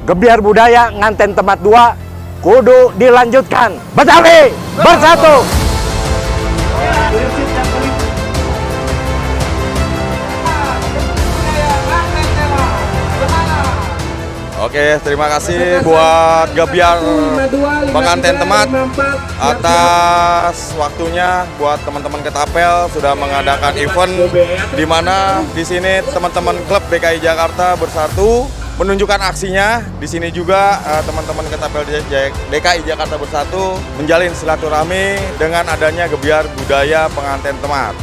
Gebiar budaya nganten tempat 2 kudu dilanjutkan. Betawi bersatu. Oke, terima kasih buat Gebiar Pengantin Temat atas waktunya, buat teman-teman Ketapel sudah mengadakan event di mana di sini teman-teman klub DKI Jakarta bersatu menunjukkan aksinya. Di sini juga teman-teman Ketapel DKI Jakarta bersatu menjalin silaturahmi dengan adanya Gebiar Budaya Pengantin Temat.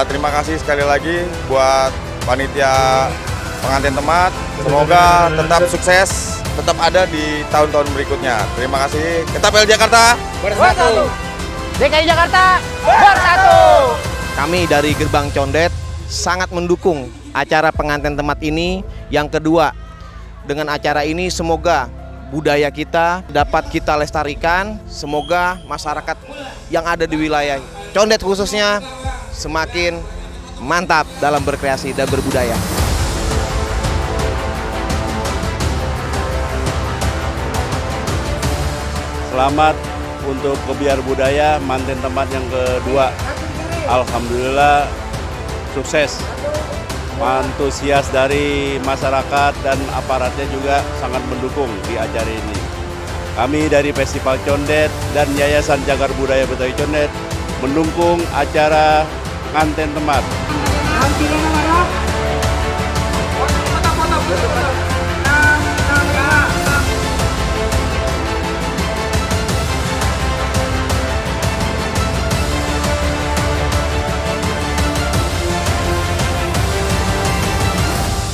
Terima kasih sekali lagi buat panitia Pengantin Temat, semoga tetap sukses, tetap ada di tahun-tahun berikutnya. Terima kasih. Ketapel Jakarta bersatu. DKI Jakarta bersatu. Kami dari Gerbang Condet sangat mendukung acara Pengantin Temat ini. Yang kedua, dengan acara ini semoga budaya kita dapat kita lestarikan. Semoga masyarakat yang ada di wilayah Condet khususnya semakin mantap dalam berkreasi dan berbudaya. Selamat untuk Gebiar Budaya Manten Temat yang kedua. Alhamdulillah sukses. Antusias dari masyarakat dan aparatnya juga sangat mendukung di acara ini. Kami dari Festival Condet dan Yayasan Jagar Budaya Betawi Condet mendukung acara Manten Temat.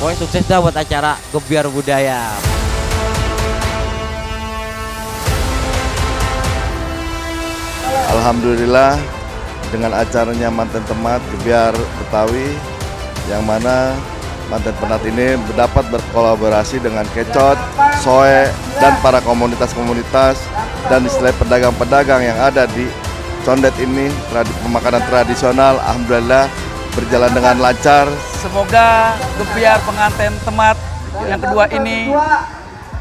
Pokoknya sukses dah buat acara Gebiar Budaya. Alhamdulillah dengan acaranya Manten Temat Gebiar Betawi, yang mana Manten Temat ini dapat berkolaborasi dengan Kecot, Soe, dan para komunitas-komunitas dan istilah pedagang-pedagang yang ada di Condet ini, makanan tradisional. Alhamdulillah berjalan dengan lancar. Semoga Gebiar Pengantin Temat yang kedua ini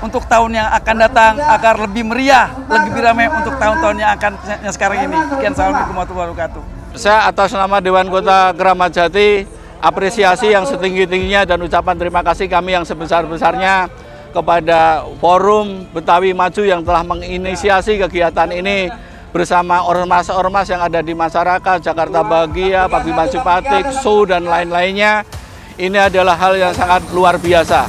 untuk tahun yang akan datang agar lebih meriah, lebih ramai untuk tahun-tahun yang sekarang ini. Sekian, assalamualaikum warahmatullahi wabarakatuh. Saya atas nama Dewan Kota Keramat Jati apresiasi yang setinggi-tingginya dan ucapan terima kasih kami yang sebesar-besarnya kepada Forum Betawi Maju yang telah menginisiasi kegiatan ini bersama ormas-ormas yang ada di masyarakat, Jakarta Bahagia, Paguyuban Simpatik, SU, dan lain-lainnya. Ini adalah hal yang sangat luar biasa.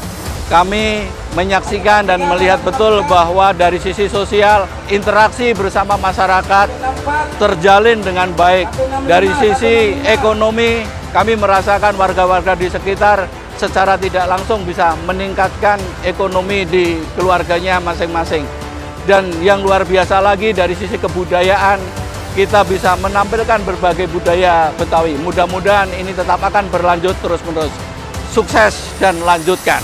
Kami menyaksikan dan melihat betul bahwa dari sisi sosial, interaksi bersama masyarakat terjalin dengan baik. Dari sisi ekonomi, kami merasakan warga-warga di sekitar secara tidak langsung bisa meningkatkan ekonomi di keluarganya masing-masing. Dan yang luar biasa lagi dari sisi kebudayaan, kita bisa menampilkan berbagai budaya Betawi. Mudah-mudahan ini tetap akan berlanjut terus-menerus. Sukses dan lanjutkan.